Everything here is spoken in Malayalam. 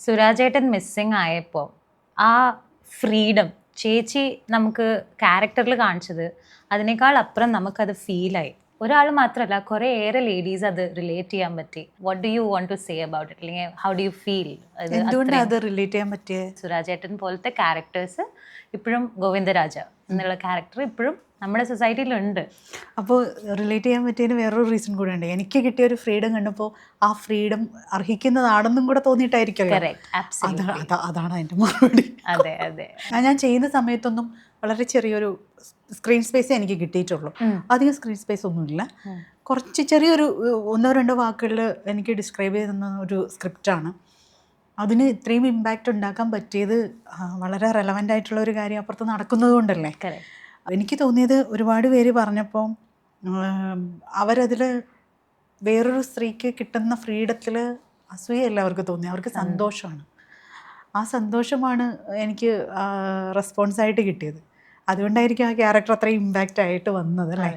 സുരാജേട്ടൻ മിസ്സിങ് ആയപ്പോൾ ആ ഫ്രീഡം ചേച്ചി നമുക്ക് ക്യാരക്ടറിൽ കാണിച്ചത് അതിനേക്കാൾ അപ്പുറം നമുക്കത് ഫീലായി. ഒരാൾ മാത്രമല്ല, കുറേ ഏറെ ലേഡീസ് അത് റിലേറ്റ് ചെയ്യാൻ പറ്റി. What do you want to say about it? അല്ലെങ്കിൽ ഹൗ ഡു യു ഫീൽ? എന്തുകൊണ്ടാണ് അത് റിലേറ്റ് ചെയ്യാൻ പറ്റിയത്? സുരാജേട്ടൻ പോലത്തെ ക്യാരക്ടേഴ്സ് ഇപ്പോഴും, ഗോവിന്ദരാജ എന്നുള്ള ക്യാരക്ടർ ഇപ്പോഴും നമ്മുടെ സൊസൈറ്റിയിലുണ്ട്. അപ്പോൾ റിലേറ്റ് ചെയ്യാൻ പറ്റിയതിന് വേറൊരു റീസൺ കൂടെ ഉണ്ട്. എനിക്ക് കിട്ടിയ ഒരു ഫ്രീഡം കണ്ടപ്പോൾ ആ ഫ്രീഡം അർഹിക്കുന്നതാണെന്നും കൂടെ തോന്നിയിട്ടായിരിക്കും. അതാണ് അതിൻ്റെ മറുപടി. അതെ അതെ. ഞാൻ ചെയ്യുന്ന സമയത്തൊന്നും വളരെ ചെറിയൊരു സ്ക്രീൻ സ്പേസേ എനിക്ക് കിട്ടിയിട്ടുള്ളൂ. അധികം സ്ക്രീൻ സ്പേസ് ഒന്നുമില്ല. കുറച്ച് ചെറിയൊരു 1-2 വാക്കുകളിൽ എനിക്ക് ഡിസ്ക്രൈബ് ചെയ്യുന്ന ഒരു സ്ക്രിപ്റ്റാണ്. അതിന് ഇത്രയും ഇമ്പാക്റ്റ് ഉണ്ടാക്കാൻ പറ്റിയത് വളരെ റെലവൻ്റ് ആയിട്ടുള്ള ഒരു കാര്യം അപ്പുറത്ത് നടക്കുന്നത് കൊണ്ടല്ലേ. എനിക്ക് തോന്നിയത് ഒരുപാട് പേര് പറഞ്ഞപ്പോൾ അവരതിൽ വേറൊരു സ്ത്രീക്ക് കിട്ടുന്ന ഫ്രീഡത്തിൽ അസൂയല്ല അവർക്ക് തോന്നി, അവർക്ക് സന്തോഷമാണ്. ആ സന്തോഷമാണ് എനിക്ക് റെസ്പോൺസായിട്ട് കിട്ടിയത്. അതുകൊണ്ടായിരിക്കും ആ ക്യാരക്ടർ അത്രയും ഇമ്പാക്റ്റ് ആയിട്ട് വന്നത് അല്ലേ.